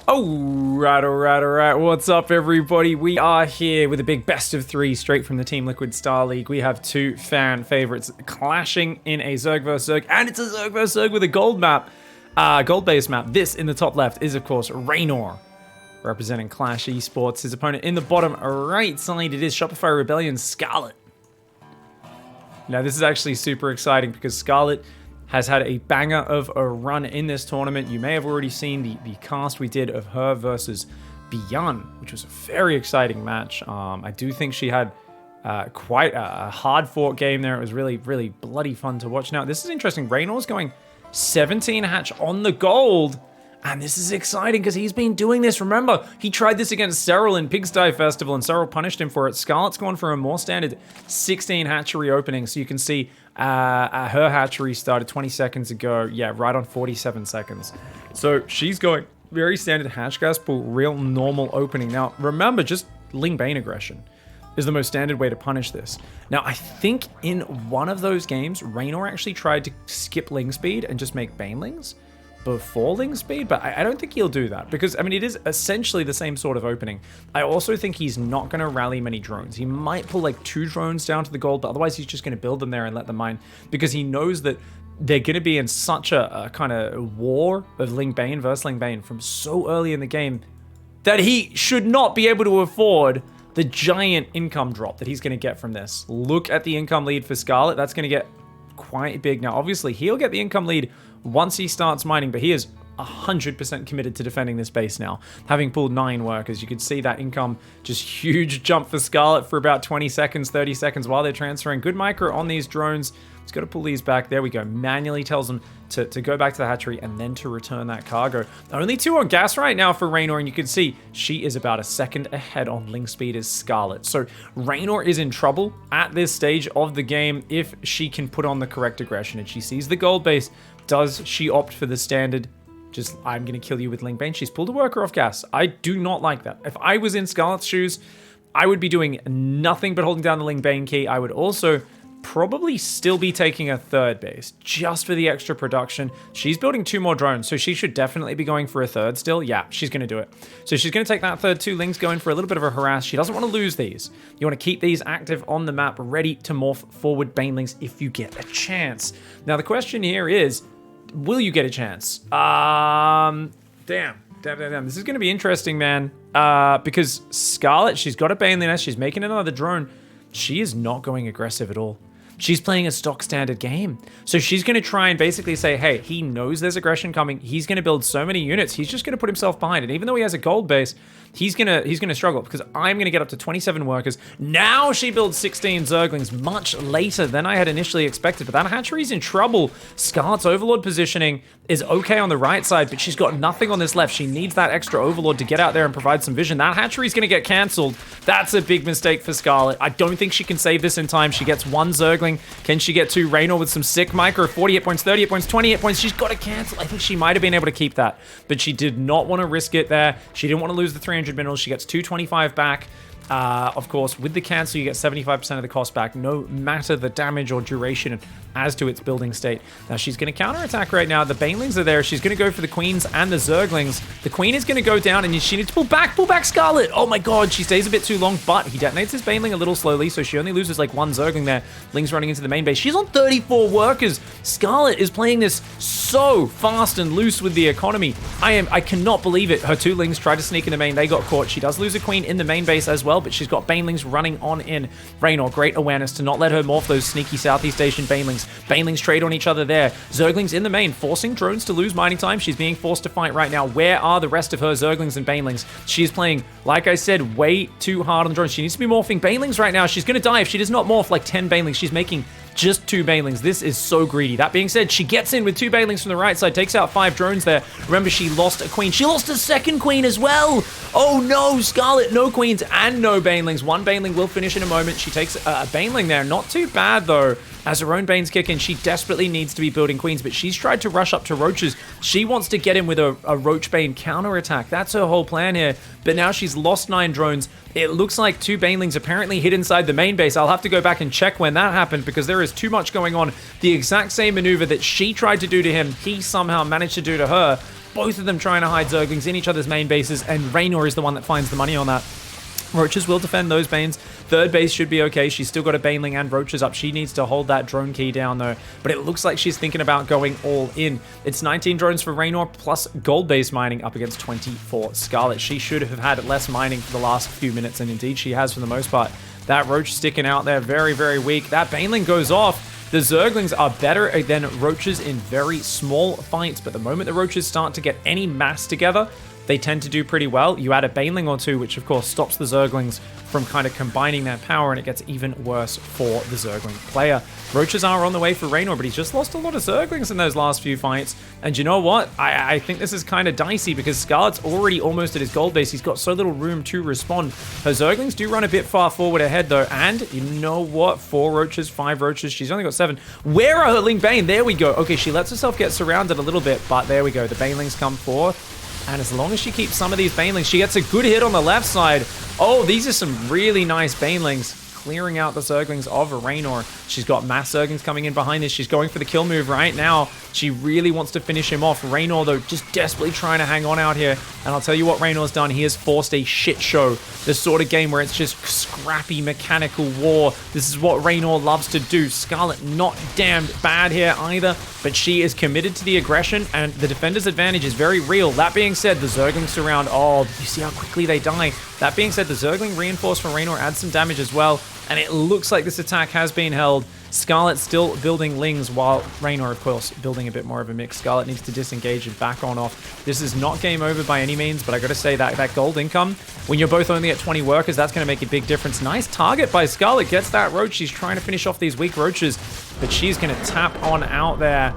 Alright. What's up, everybody? We are here with a big best of three straight from the Team Liquid Star League. We have two fan favorites clashing in a Zerg vs Zerg, and it's a Zerg vs Zerg with a gold map, gold-based map. This in the top left is, of course, Reynor, representing Clash Esports. His opponent in the bottom right side, it is Shopify Rebellion Scarlett. Now, this is actually super exciting because Scarlett has had a banger of a run in this tournament. You may have already seen the cast we did of her versus Beyond, which was a very exciting match. I do think she had quite a hard-fought game there. It was really, really bloody fun to watch. Now, this is interesting. Reynor's going 17 hatch on the gold. And this is exciting because he's been doing this. Remember, he tried this against Cyril in Pigstarcraft Festival and Cyril punished him for it. Scarlett's gone for a more standard 16 hatchery opening. So you can see her hatchery started 20 seconds ago. Yeah, right on 47 seconds. So she's going very standard hatch gas pool, real normal opening. Now, remember, just Ling Bane aggression is the most standard way to punish this. Now, I think in one of those games, Reynor actually tried to skip Ling speed and just make Banelings before Ling speed, but I don't think he'll do that because, I mean, it is essentially the same sort of opening. I also think he's not going to rally many drones. He might pull like 2 drones down to the gold, but otherwise he's just going to build them there and let them mine because he knows that they're going to be in such a kind of war of Ling Bane versus Ling Bane from so early in the game that he should not be able to afford the giant income drop that he's going to get from this. Look at the income lead for Scarlett. That's going to get quite big. Now, obviously, he'll get the income lead once he starts mining, but he is 100% committed to defending this base now. Having pulled 9 workers, you could see that income just huge jump for Scarlett for about 20 seconds, 30 seconds while they're transferring. Good micro on these drones. He's got to pull these back. There we go. Manually tells them to go back to the hatchery and then to return that cargo. Only 2 on gas right now for Reynor, and you can see she is about a second ahead on Ling speed as Scarlett. So Reynor is in trouble at this stage of the game if she can put on the correct aggression. And she sees the gold base. Does she opt for the standard? Just, I'm going to kill you with Ling Bane. She's pulled a worker off gas. I do not like that. If I was in Scarlett's shoes, I would be doing nothing but holding down the Ling Bane key. I would also probably still be taking a third base just for the extra production. She's building 2 more drones, so she should definitely be going for a third still. Yeah, she's going to do it. So she's going to take that third 2 Lings, going for a little bit of a harass. She doesn't want to lose these. You want to keep these active on the map, ready to morph forward Banelings if you get a chance. Now, the question here is, will you get a chance? Damn. This is going to be interesting, man. Because Scarlett, she's got a Baneling nest. She's making another drone. She is not going aggressive at all. She's playing a stock standard game. So she's going to try and basically say, hey, he knows there's aggression coming. He's going to build so many units. He's just going to put himself behind it. Even though he has a gold base, he's going to struggle because I'm going to get up to 27 workers. Now she builds 16 Zerglings much later than I had initially expected. But that hatchery's in trouble. Scarlett's Overlord positioning is okay on the right side, but she's got nothing on this left. She needs that extra Overlord to get out there and provide some vision. That hatchery's going to get cancelled. That's a big mistake for Scarlett. I don't think she can save this in time. She gets 1 Zergling. Can she get 2? Reynor with some sick micro, 40 hit points, 30 hit points, 20 hit points. She's got to cancel. I think she might have been able to keep that, but she did not want to risk it there. She didn't want to lose the 300 minerals. She gets 225 back. Of course, with the cancel, you get 75% of the cost back, no matter the damage or duration as to its building state. Now, she's going to counterattack right now. The Banelings are there. She's going to go for the Queens and the Zerglings. The Queen is going to go down, and she needs to pull back Scarlett. Oh my god, she stays a bit too long, but he detonates his Baneling a little slowly, so she only loses like 1 Zergling there. Ling's running into the main base. She's on 34 workers. Scarlett is playing this so fast and loose with the economy. I cannot believe it. Her 2 Lings tried to sneak in the main. They got caught. She does lose a Queen in the main base as well, but she's got Banelings running on in. Reynor, great awareness to not let her morph those sneaky Southeast Asian Banelings. Banelings trade on each other there. Zerglings in the main, forcing drones to lose mining time. She's being forced to fight right now. Where are the rest of her Zerglings and Banelings? She's playing, like I said, way too hard on the drones. She needs to be morphing Banelings right now. She's going to die if she does not morph like 10 Banelings. She's making just 2 Banelings. This is so greedy. That being said, she gets in with 2 Banelings from the right side, takes out 5 drones there. Remember, she lost a Queen. She lost a second Queen as well. Oh no, Scarlett, no Queens and no Banelings. 1 Baneling will finish in a moment. She takes a Baneling there. Not too bad though. As her own Banes kick in, she desperately needs to be building Queens, but she's tried to rush up to Roaches. She wants to get in with a Roach Bane counterattack. That's her whole plan here. But now she's lost 9 drones. It looks like 2 Banelings apparently hid inside the main base. I'll have to go back and check when that happened because there is too much going on. The exact same maneuver that she tried to do to him, he somehow managed to do to her. both of them trying to hide Zerglings in each other's main bases, and Reynor is the one that finds the money on that. Roaches will defend those Banes. Third base should be okay. She's still got a Baneling and Roaches up. She needs to hold that drone key down, though. But it looks like she's thinking about going all in. It's 19 drones for Reynor, plus gold base mining up against 20 for Scarlett. She should have had less mining for the last few minutes, and indeed she has for the most part. That Roach sticking out there, very, very weak. That Baneling goes off. The Zerglings are better than Roaches in very small fights, but the moment the Roaches start to get any mass together, they tend to do pretty well. You add a Baneling or two, which of course stops the Zerglings from kind of combining their power, and it gets even worse for the Zergling player. Roaches are on the way for Reynor, but he's just lost a lot of Zerglings in those last few fights. And you know what? I think this is kind of dicey because Scarlett's already almost at his gold base. He's got so little room to respond. Her Zerglings do run a bit far forward ahead though, and you know what? 4 Roaches, 5 Roaches. She's only got 7. Where are her Ling Bane? There we go. Okay, she lets herself get surrounded a little bit, but there we go. The Banelings come forth. And as long as she keeps some of these Banelings, she gets a good hit on the left side. Oh, these are some really nice Banelings, clearing out the Zerglings of Reynor. She's got mass Zerglings coming in behind this. She's going for the kill move right now. She really wants to finish him off. Reynor, though, just desperately trying to hang on out here. And I'll tell you what Reynor's done. He has forced a shit show. This sort of game where it's just scrappy mechanical war. This is what Reynor loves to do. Scarlett not damned bad here either, but she is committed to the aggression, and the defender's advantage is very real. That being said, the Zerglings surround. Oh, you see how quickly they die. That being said, the Zergling reinforced from Reynor adds some damage as well, and it looks like this attack has been held. Scarlett still building Lings, while Reynor, of course, building a bit more of a mix. Scarlett needs to disengage and back on off. This is not game over by any means, but I gotta say that gold income, when you're both only at 20 workers, that's gonna make a big difference. Nice target by Scarlett, gets that Roach. She's trying to finish off these weak Roaches, but she's gonna tap on out there,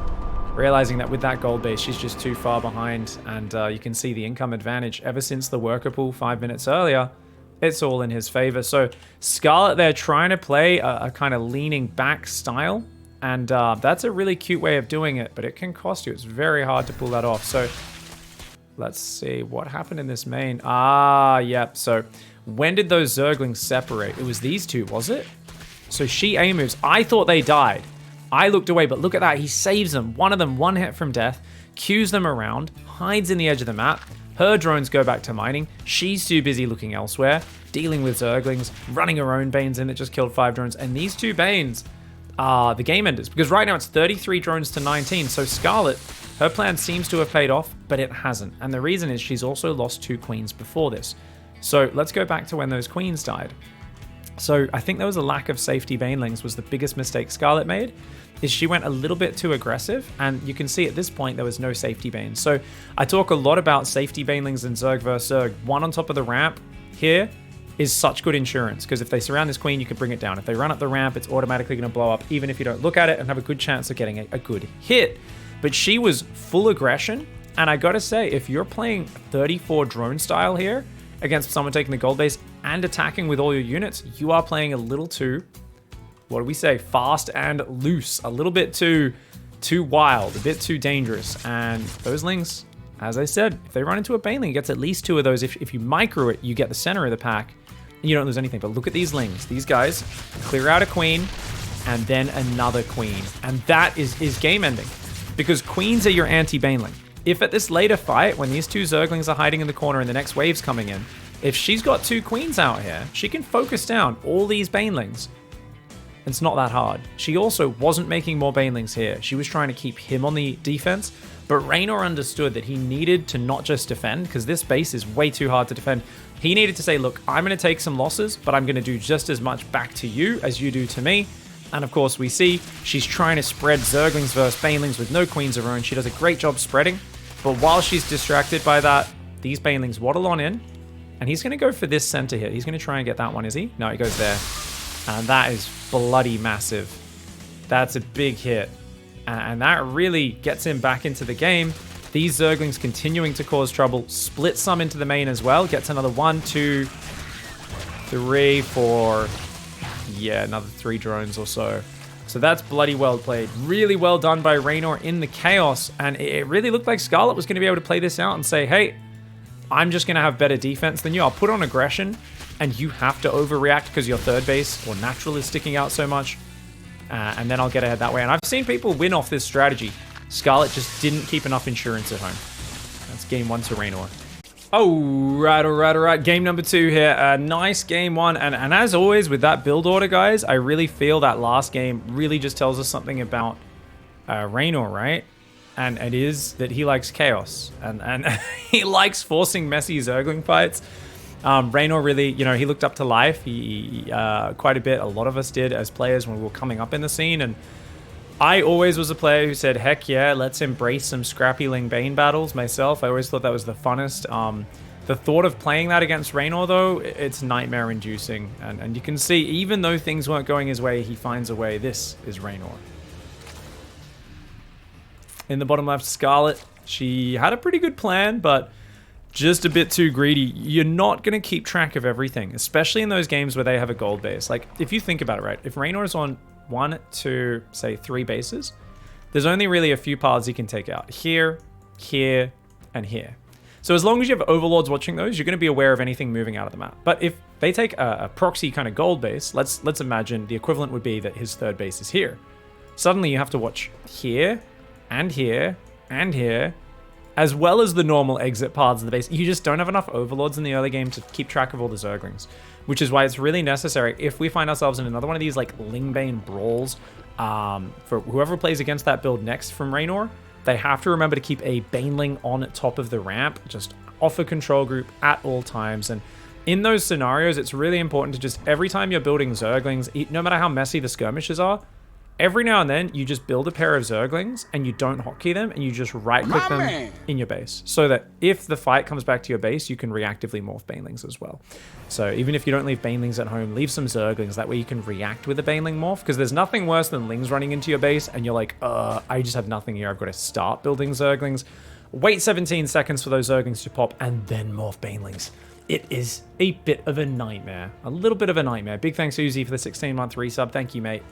realizing that with that gold base, she's just too far behind, and you can see the income advantage ever since the worker pool 5 minutes earlier. It's all in his favor. So Scarlett, they're trying to play a kind of leaning back style, and that's a really cute way of doing it, but it can cost you. It's very hard to pull that off. So let's see what happened in this main. Yep. So when did those Zerglings separate? It was these two, was it? So she A moves. I thought they died. I looked away, but look at that. He saves them. One of them, one hit from death, cues them around, hides in the edge of the map. Her drones go back to mining. She's too busy looking elsewhere, dealing with Zerglings, running her own Banes in that just killed 5 drones. And these 2 Banes are the game enders, because right now it's 33 drones to 19. So Scarlett, her plan seems to have paid off, but it hasn't. And the reason is she's also lost 2 queens before this. So let's go back to when those queens died. So I think there was a lack of safety Banelings was the biggest mistake Scarlett made, is she went a little bit too aggressive, and you can see at this point there was no safety Banes. So I talk a lot about safety Banelings in Zerg vs Zerg. One on top of the ramp here is such good insurance, because if they surround this queen, you can bring it down. If they run up the ramp, it's automatically going to blow up, even if you don't look at it, and have a good chance of getting a good hit. But she was full aggression, and I gotta say, if you're playing 34 drone style here against someone taking the gold base and attacking with all your units, you are playing a little too, what do we say, fast and loose, a little bit too wild, a bit too dangerous. And those Lings, as I said, if they run into a Baneling, it gets at least 2 of those. If you micro it, you get the center of the pack, and you don't lose anything. But look at these Lings. These guys clear out a queen and then another queen, and that is game ending, because queens are your anti-Baneling. If at this later fight, when these 2 Zerglings are hiding in the corner and the next wave's coming in, if she's got 2 queens out here, she can focus down all these Banelings. It's not that hard. She also wasn't making more Banelings here. She was trying to keep him on the defense, but Reynor understood that he needed to not just defend, because this base is way too hard to defend. He needed to say, look, I'm going to take some losses, but I'm going to do just as much back to you as you do to me. And of course, we see she's trying to spread Zerglings versus Banelings with no queens of her own. She does a great job spreading, but while she's distracted by that, these Banelings waddle on in, and he's going to go for this center here. He's going to try and get that one, is he? No, he goes there. And that is bloody massive. That's a big hit. And that really gets him back into the game. These Zerglings continuing to cause trouble. Split some into the main as well. Gets another 1, 2, 3, 4. Yeah, another 3 drones or so. So that's bloody well played. Really well done by Reynor in the chaos. And it really looked like Scarlett was going to be able to play this out and say, hey, I'm just going to have better defense than you. I'll put on aggression, and you have to overreact because your third base or natural is sticking out so much. And then I'll get ahead that way. And I've seen people win off this strategy. Scarlett just didn't keep enough insurance at home. It's game 1 to Reynor. Oh, right, all right, all right. Game number 2 here. Nice game 1. And as always with that build order, guys, I really feel that last game really just tells us something about Reynor, right? And it is that he likes chaos. And he likes forcing messy Zergling fights. Reynor really, you know, he looked up to life. He quite a bit. A lot of us did as players when we were coming up in the scene. And I always was a player who said, heck yeah, let's embrace some scrappy Ling Bane battles myself. I always thought that was the funnest. The thought of playing that against Reynor, though, it's nightmare inducing. And you can see, even though things weren't going his way, he finds a way. This is Reynor. In the bottom left, Scarlett. She had a pretty good plan, but just a bit too greedy. You're not going to keep track of everything, especially in those games where they have a gold base. Like, if you think about it, right? If Reynor is on 1, 2, say 3 bases, there's only really a few paths he can take out. Here, here, and here. So as long as you have overlords watching those, you're going to be aware of anything moving out of the map. But if they take a proxy kind of gold base, let's imagine the equivalent would be that his third base is here. Suddenly you have to watch here, and here, and here, as well as the normal exit paths of the base. You just don't have enough overlords in the early game to keep track of all the Zerglings, which is why it's really necessary if we find ourselves in another one of these like Lingbane brawls, for whoever plays against that build next from Reynor, they have to remember to keep a Baneling on top of the ramp, just off a control group at all times. And in those scenarios, it's really important to just, every time you're building Zerglings, no matter how messy the skirmishes are, every now and then, you just build a pair of Zerglings and you don't hotkey them and you just right-click them in your base. So that if the fight comes back to your base, you can reactively morph Banelings as well. So even if you don't leave Banelings at home, leave some Zerglings. That way you can react with a Baneling morph, because there's nothing worse than Lings running into your base and you're like, I just have nothing here. I've got to start building Zerglings. Wait 17 seconds for those Zerglings to pop and then morph Banelings. It is a bit of a nightmare. A little bit of a nightmare. Big thanks to Uzi for the 16-month resub. Thank you, mate.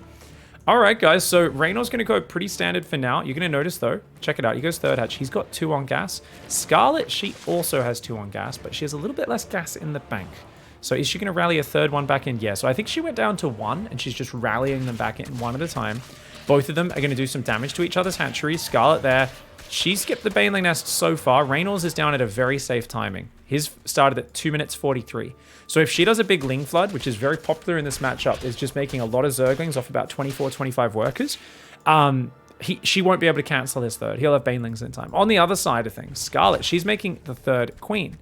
All right, guys, so Reynor's going to go pretty standard for now. You're going to notice, though, check it out. He goes third hatch. He's got 2 on gas. Scarlett, she also has 2 on gas, but she has a little bit less gas in the bank. So is she going to rally a third one back in? Yeah, so I think she went down to 1, and she's just rallying them back in one at a time. Both of them are going to do some damage to each other's hatcheries. Scarlett there. She skipped the Baneling nest so far. Reynor's is down at a very safe timing. His started at 2 minutes 43. So if she does a big Ling Flood, which is very popular in this matchup, is just making a lot of Zerglings off about 24, 25 workers, she won't be able to cancel his third. He'll have Banelings in time. On the other side of things, Scarlett, she's making the third queen,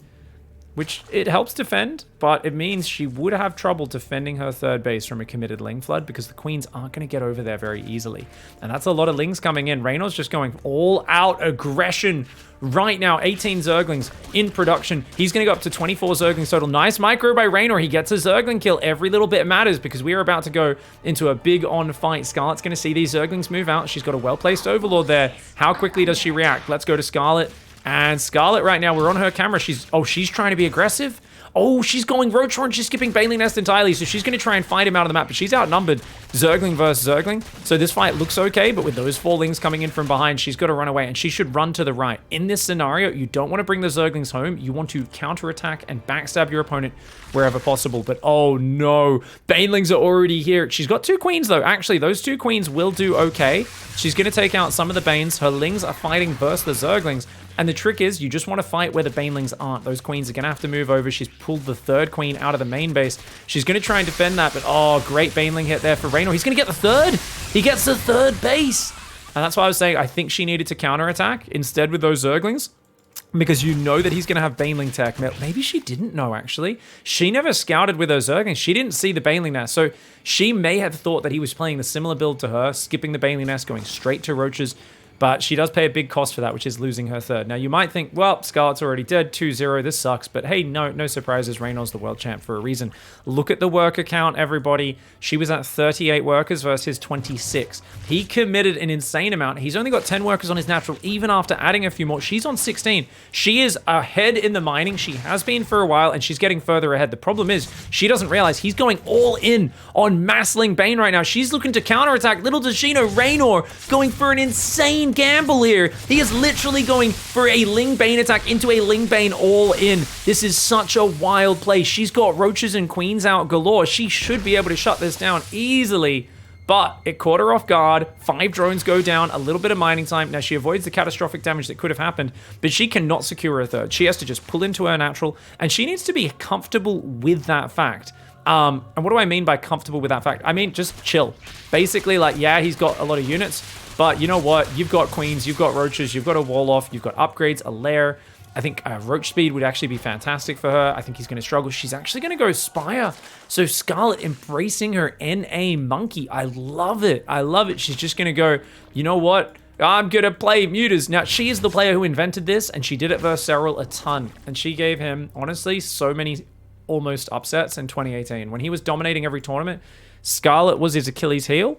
which it helps defend, but it means she would have trouble defending her third base from a committed Ling Flood because the queens aren't going to get over there very easily. And that's a lot of Lings coming in. Reynor's just going all out aggression right now. 18 Zerglings in production. He's going to go up to 24 Zerglings total. Nice micro by Reynor. He gets a Zergling kill. Every little bit matters because we are about to go into a big on fight. Scarlett's going to see these Zerglings move out. She's got a well-placed Overlord there. How quickly does she react? Let's go to Scarlett. And Scarlett right now, we're on her camera. She's trying to be aggressive. Oh, she's going Roach Horn. She's skipping Baneling Nest entirely. So she's going to try and fight him out of the map. But she's outnumbered Zergling versus Zergling. So this fight looks okay. But with those 4 Lings coming in from behind, she's got to run away. And she should run to the right. In this scenario, you don't want to bring the Zerglings home. You want to counterattack and backstab your opponent wherever possible. But oh no, Banelings are already here. She's got 2 queens though. Actually, those 2 queens will do okay. She's going to take out some of the Banes. Her Lings are fighting versus the Zerglings. And the trick is, you just want to fight where the Banelings aren't. Those queens are going to have to move over. She's pulled the 3rd queen out of the main base. She's going to try and defend that, but oh, great Baneling hit there for Reynor. He's going to get the 3rd. He gets the 3rd base. And that's why I was saying I think she needed to counterattack instead with those Zerglings, because you know that he's going to have Baneling tech. Maybe she didn't know, actually. She never scouted with those Zerglings. She didn't see the Baneling nest. So she may have thought that he was playing the similar build to her, skipping the Baneling nest, going straight to Roaches. But she does pay a big cost for that, which is losing her 3rd. Now, you might think, well, Scarlett's already dead, 2-0, this sucks. But hey, no surprises. Reynor's the world champ for a reason. Look at the worker count, everybody. She was at 38 workers versus his 26. He committed an insane amount. He's only got 10 workers on his natural, even after adding a few more. She's on 16. She is ahead in the mining. She has been for a while, and she's getting further ahead. The problem is, she doesn't realize he's going all in on Massling Bane right now. She's looking to counterattack. Little does she know, Reynor going for an insane gamble here. He is literally going for a Ling Bane attack into a Ling Bane all in. This is such a wild play. She's got Roaches and Queens out galore. She should be able to shut this down easily. but it caught her off guard. 5 drones go down, a little bit of mining time. Now, she avoids the catastrophic damage that could have happened, but she cannot secure a third. She has to just pull into her natural, and she needs to be comfortable with that fact. And what do I mean by comfortable with that fact? I mean, just chill. Basically, like, yeah, he's got a lot of units, but you know what? You've got queens, you've got roaches, you've got a wall off, you've got upgrades, a lair. I think roach speed would actually be fantastic for her. I think he's going to struggle. She's actually going to go Spire. So Scarlett embracing her NA monkey. I love it. I love it. She's just going to go, you know what? I'm going to play mutas. Now, she is the player who invented this, and she did it versus Cyril a ton. And she gave him, honestly, so many almost upsets in 2018. When he was dominating every tournament, Scarlett was his Achilles heel.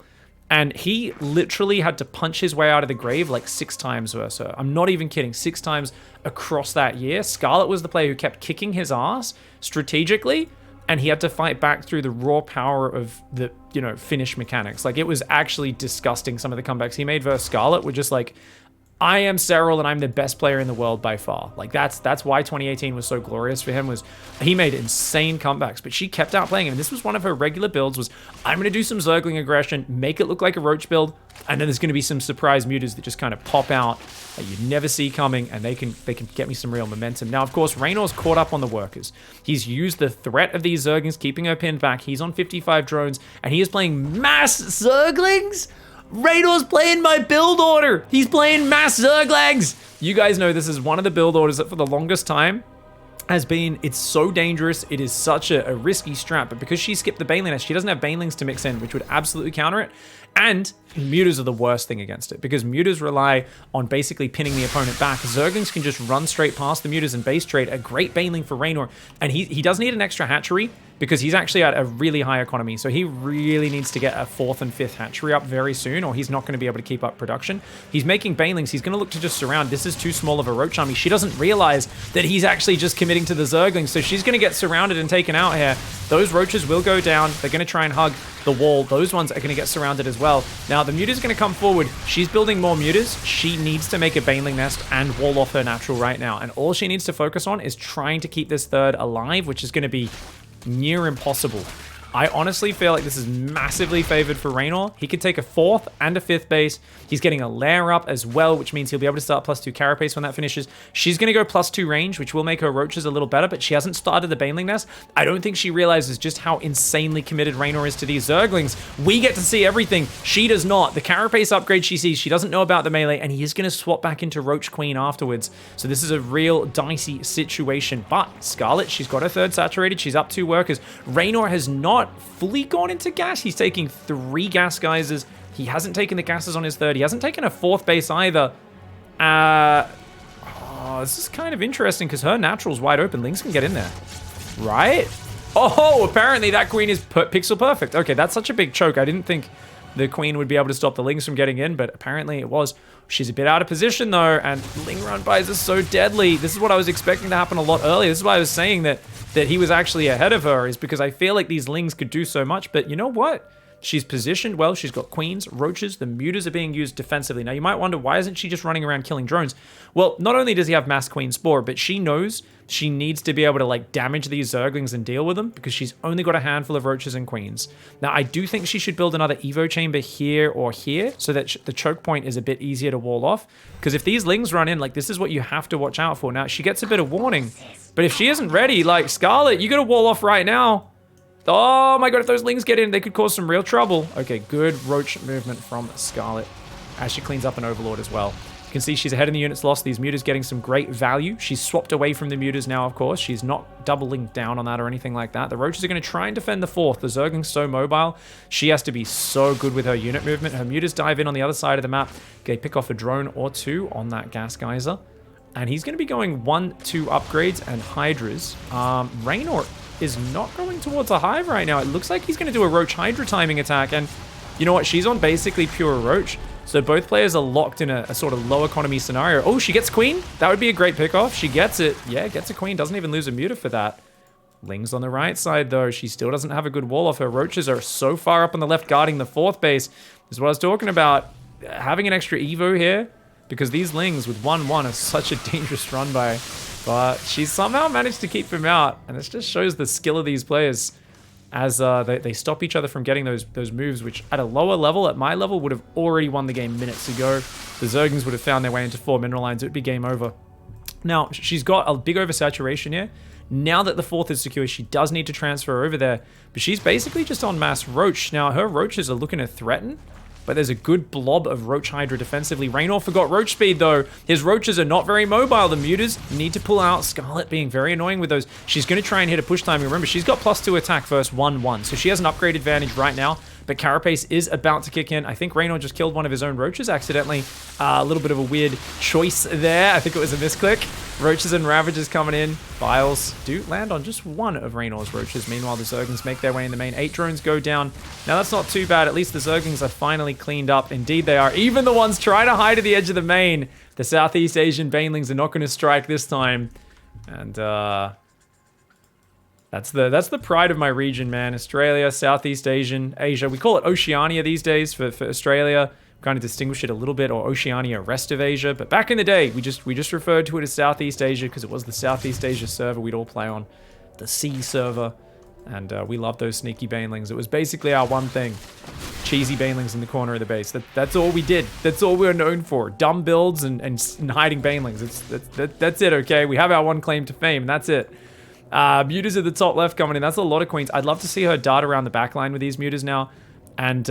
And he literally had to punch his way out of the grave like 6 times versus her. I'm not even kidding. 6 times across that year. Scarlett was the player who kept kicking his ass strategically, and he had to fight back through the raw power of the, you know, finish mechanics. Like, it was actually disgusting. Some of the comebacks he made versus Scarlett were just like, I am Cyril and I'm the best player in the world by far. Like, that's why 2018 was so glorious for him, was he made insane comebacks, but she kept outplaying him. And this was one of her regular builds, was I'm going to do some Zergling aggression, make it look like a roach build, and then there's going to be some surprise mutas that just kind of pop out that you never see coming, and they can get me some real momentum. Now, of course, Reynor's caught up on the workers. He's used the threat of these Zerglings, keeping her pinned back. He's on 55 drones, and he is playing mass Zerglings? Reynor's playing my build order. He's playing mass Zerglings. You guys know this is one of the build orders that for the longest time has been, it's so dangerous. It is such a risky strat, but because she skipped the Baneling nest, she doesn't have Banelings to mix in, which would absolutely counter it. And mutas are the worst thing against it, because mutas rely on basically pinning the opponent back. Zerglings can just run straight past the mutas and base trade. A great Baneling for Reynor, and he does need an extra hatchery, because he's actually at a really high economy. So he really needs to get a 4th and 5th hatchery up very soon, or he's not going to be able to keep up production. He's making Banelings. He's going to look to just surround. This is too small of a roach army. She doesn't realize that he's actually just committing to the Zerglings. So she's going to get surrounded and taken out here. Those roaches will go down. They're going to try and hug the wall. Those ones are going to get surrounded as well. Now, the muta's going to come forward. She's building more mutas. She needs to make a Baneling nest and wall off her natural right now. And all she needs to focus on is trying to keep this third alive, which is going to be near impossible. I honestly feel like this is massively favored for Reynor. He could take a 4th and a 5th base. He's getting a lair up as well, which means he'll be able to start +2 carapace when that finishes. She's going to go +2 range, which will make her roaches a little better, but she hasn't started the Baneling nest. I don't think she realizes just how insanely committed Reynor is to these Zerglings. We get to see everything. She does not. The carapace upgrade she sees, she doesn't know about the melee, and he is going to swap back into Roach Queen afterwards. So this is a real dicey situation. But Scarlett, she's got her 3rd saturated. She's up 2 workers. Reynor has not fully gone into gas. He's taking 3 gas geysers. He hasn't taken the gases on his 3rd. He hasn't taken a 4th base either. This is kind of interesting because her natural's wide open. Lings can get in there, right? Oh, apparently that queen is pixel perfect. Okay, that's such a big choke. I didn't think the queen would be able to stop the Lings from getting in, but apparently it was. She's a bit out of position though, and Ling run bys are so deadly. This is what I was expecting to happen a lot earlier. This is why I was saying that he was actually ahead of her, is because I feel like these Lings could do so much, but you know what? She's positioned well. She's got queens, roaches. The mutas are being used defensively. Now, you might wonder, why isn't she just running around killing drones? Well, not only does he have mass queen spore, but she knows she needs to be able to, like, damage these Zerglings and deal with them, because she's only got a handful of roaches and queens. Now, I do think she should build another Evo chamber here or here, so that the choke point is a bit easier to wall off. Because if these Lings run in, like, this is what you have to watch out for. Now, she gets a bit of warning, but if she isn't ready, like, Scarlett, you got to wall off right now. Oh my god, if those Lings get in, they could cause some real trouble. Okay, good roach movement from Scarlett as she cleans up an Overlord as well. You can see she's ahead in the units lost. These mutas getting some great value. She's swapped away from the mutas now, of course. She's not doubling down on that or anything like that. The roaches are going to try and defend the 4th. The Zergling's so mobile. She has to be so good with her unit movement. Her mutas dive in on the other side of the map. They pick off a drone or 2 on that gas geyser. And he's going to be going 1-2 upgrades and Hydras. Reynor is not going towards a hive right now. It looks like he's going to do a Roach Hydra timing attack. And you know what? She's on basically pure Roach. So both players are locked in a sort of low economy scenario. Oh, she gets Queen. That would be a great pickoff. She gets it. Yeah, gets a Queen. Doesn't even lose a muta for that. Ling's on the right side, though. She still doesn't have a good wall off. Her roaches are so far up on the left guarding the 4th base. This is what I was talking about. Having an extra Evo here, because these Lings with 1-1 are such a dangerous run by. But she somehow managed to keep him out, and this just shows the skill of these players. as they stop each other from getting those moves, which at a lower level, at my level, would have already won the game minutes ago. The Zerglings would have found their way into 4 mineral lines. It would be game over. Now, she's got a big oversaturation here. Now that the 4th is secure, she does need to transfer over there, but she's basically just on mass Roach. Now, her Roaches are looking to threaten, but there's a good blob of Roach Hydra defensively. Reynor forgot Roach speed, though. His Roaches are not very mobile. The Mutas need to pull out. Scarlett being very annoying with those. She's going to try and hit a push timing. Remember, she's got +2 attack versus 1-1, so she has an upgrade advantage right now. But Carapace is about to kick in. I think Reynor just killed one of his own Roaches accidentally. A little bit of a weird choice there. I think it was a misclick. Roaches and Ravagers coming in. Biles do land on just one of Reynor's Roaches. Meanwhile, the Zerglings make their way in the main. 8 drones go down. Now, that's not too bad. At least the Zerglings are finally cleaned up. Indeed, they are. Even the ones trying to hide at the edge of the main. The Southeast Asian Banelings are not going to strike this time. And, That's the pride of my region, man. Australia, Southeast Asia. We call it Oceania these days for Australia. Kind of distinguish it a little bit, or Oceania, rest of Asia. But back in the day, we just referred to it as Southeast Asia because it was the Southeast Asia server we'd all play on, the C server, and we loved those sneaky banelings. It was basically our one thing: cheesy banelings in the corner of the base. That's all we did. That's all we were known for: dumb builds and hiding banelings. That's it. Okay, we have our one claim to fame, and that's it. Mutas at the top left coming in. That's a lot of queens. I'd love to see her dart around the back line with these mutas now. And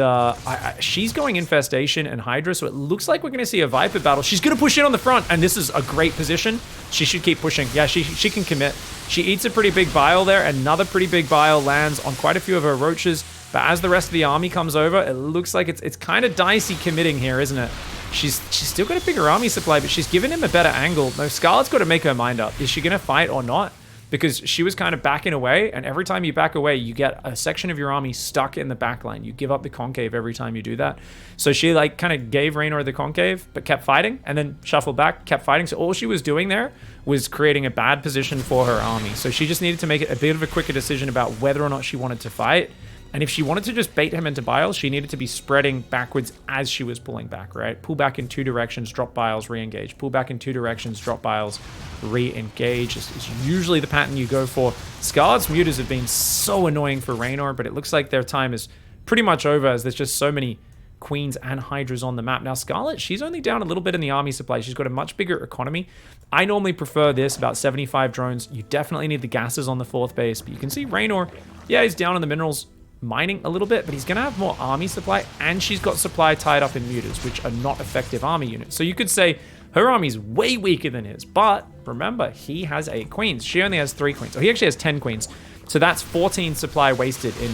she's going Infestation and Hydra, so it looks like we're going to see a Viper battle. She's going to push in on the front, and this is a great position. She should keep pushing. Yeah, she can commit. She eats a pretty big bile there. Another pretty big bile lands on quite a few of her Roaches. But as the rest of the army comes over, it looks like it's kind of dicey committing here, isn't it? She's still got a bigger army supply, but she's given him a better angle. No, Scarlett's got to make her mind up. Is she going to fight or not? Because she was kind of backing away, and every time you back away, you get a section of your army stuck in the back line. You give up the concave every time you do that. So she like kind of gave Reynor the concave, but kept fighting, and then shuffled back, kept fighting. So all she was doing there was creating a bad position for her army. So she just needed to make a bit of a quicker decision about whether or not she wanted to fight. And if she wanted to just bait him into biles, she needed to be spreading backwards as she was pulling back, right? Pull back in 2 directions, drop biles, re-engage. Pull back in 2 directions, drop biles, re-engage. It's usually the pattern you go for. Scarlett's mutas have been so annoying for Reynor, but it looks like their time is pretty much over as there's just so many queens and hydras on the map. Now, Scarlett, she's only down a little bit in the army supply. She's got a much bigger economy. I normally prefer this, about 75 drones. You definitely need the gases on the 4th base, but you can see Reynor, yeah, he's down on the minerals, mining a little bit, but he's going to have more army supply, and she's got supply tied up in mutas, which are not effective army units. So you could say her army's way weaker than his, but remember, he has 8 queens. She only has 3 queens. Oh, he actually has 10 queens. So that's 14 supply wasted in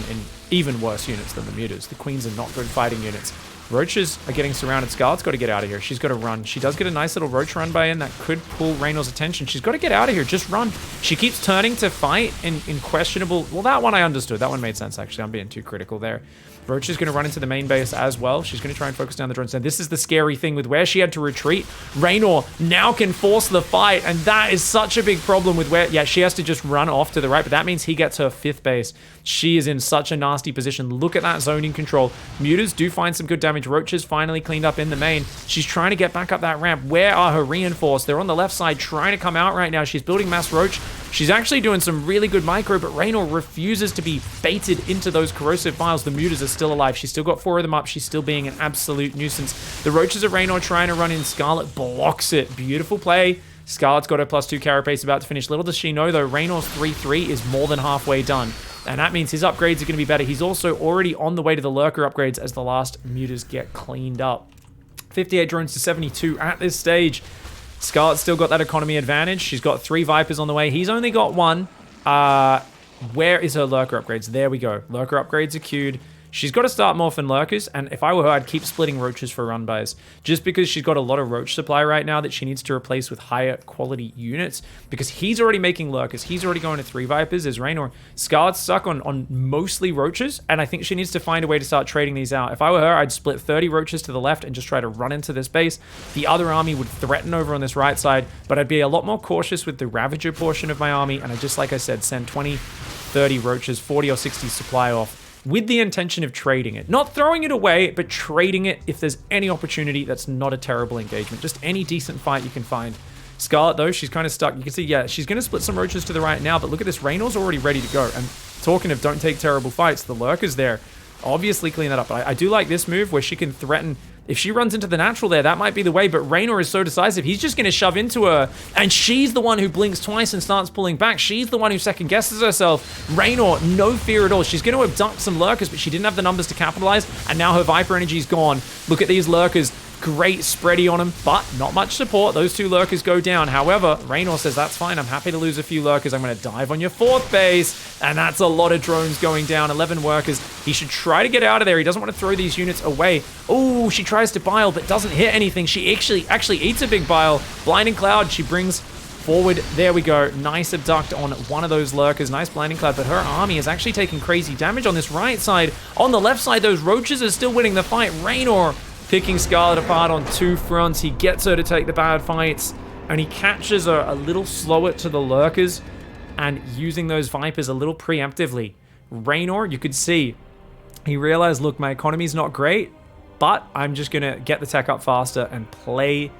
even worse units than the mutas. The queens are not good fighting units. Roaches are getting surrounded. Scarlett's got to get out of here. She's got to run. She does get a nice little Roach run by in that could pull Reynor's attention. She's got to get out of here. Just run. She keeps turning to fight in questionable... Well, that one I understood. That one made sense, actually. I'm being too critical there. Roach is going to run into the main base as well. She's going to try and focus down the drones. Now, this is the scary thing with where she had to retreat. Reynor now can force the fight, and that is such a big problem with where... Yeah, she has to just run off to the right, but that means he gets her 5th base. She is in such a nasty position. Look at that zoning control. Mutas do find some good damage. Roaches finally cleaned up in the main. She's trying to get back up that ramp. Where are her reinforced? They're on the left side trying to come out right now. She's building mass Roach. She's actually doing some really good micro, but Reynor refuses to be baited into those corrosive vials. The mutas are still alive. She's still got 4 of them up. She's still being an absolute nuisance. The Roaches of Reynor trying to run in. Scarlett blocks it. Beautiful play. Scarlett's got her +2 carapace about to finish. Little does she know, though, Reynor's 3-3 is more than halfway done. And that means his upgrades are going to be better. He's also already on the way to the lurker upgrades as the last mutas get cleaned up. 58 drones to 72 at this stage. Scarlett's still got that economy advantage. She's got 3 Vipers on the way. He's only got 1. Where is her lurker upgrades? There we go. Lurker upgrades are queued. She's got to start morphing lurkers, and if I were her, I'd keep splitting Roaches for run bys, just because she's got a lot of Roach supply right now that she needs to replace with higher quality units, because he's already making lurkers. He's already going to 3 Vipers as Reynor. Scarlett's stuck on mostly Roaches, and I think she needs to find a way to start trading these out. If I were her, I'd split 30 Roaches to the left and just try to run into this base. The other army would threaten over on this right side, but I'd be a lot more cautious with the Ravager portion of my army, and I just, like I said, send 20, 30 Roaches, 40 or 60 supply off, with the intention of trading it. Not throwing it away, but trading it if there's any opportunity that's not a terrible engagement. Just any decent fight you can find. Scarlett, though, she's kind of stuck. You can see, yeah, she's going to split some roaches to the right now, but look at this. Reynor's already ready to go. And talking of don't take terrible fights, the lurker's there. Obviously clean that up. But I do like this move where she can threaten. If she runs into the natural there, that might be the way, but Reynor is so decisive. He's just going to shove into her, and she's the one who blinks twice and starts pulling back. She's the one who second guesses herself. Reynor, no fear at all. She's going to abduct some lurkers, but she didn't have the numbers to capitalize, and now her Viper energy's gone. Look at these lurkers. Great spready on them, but not much support. Those 2 lurkers go down. However, Reynor says, that's fine. I'm happy to lose a few lurkers. I'm going to dive on your 4th base. And that's a lot of drones going down. 11 workers. He should try to get out of there. He doesn't want to throw these units away. Oh, she tries to bile, but doesn't hit anything. She actually eats a big bile. Blinding Cloud, she brings forward. There we go. Nice abduct on one of those lurkers. Nice Blinding Cloud, but her army is actually taking crazy damage on this right side. On the left side, those roaches are still winning the fight. Reynor picking Scarlett apart on 2 fronts. He gets her to take the bad fights, and he catches her a little slower to the lurkers and using those Vipers a little preemptively. Reynor, you could see, he realized, look, my economy's not great, but I'm just going to get the tech up faster and play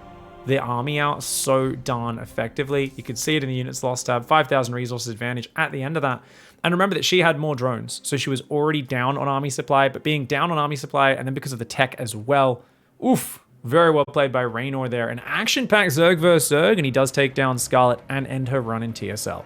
the army out so darn effectively. You could see it in the units lost tab, 5,000 resources advantage at the end of that. And remember that she had more drones, so she was already down on army supply, but being down on army supply, and then because of the tech as well, oof, very well played by Reynor there. An action-packed Zerg vs. Zerg, and he does take down Scarlett and end her run in TSL.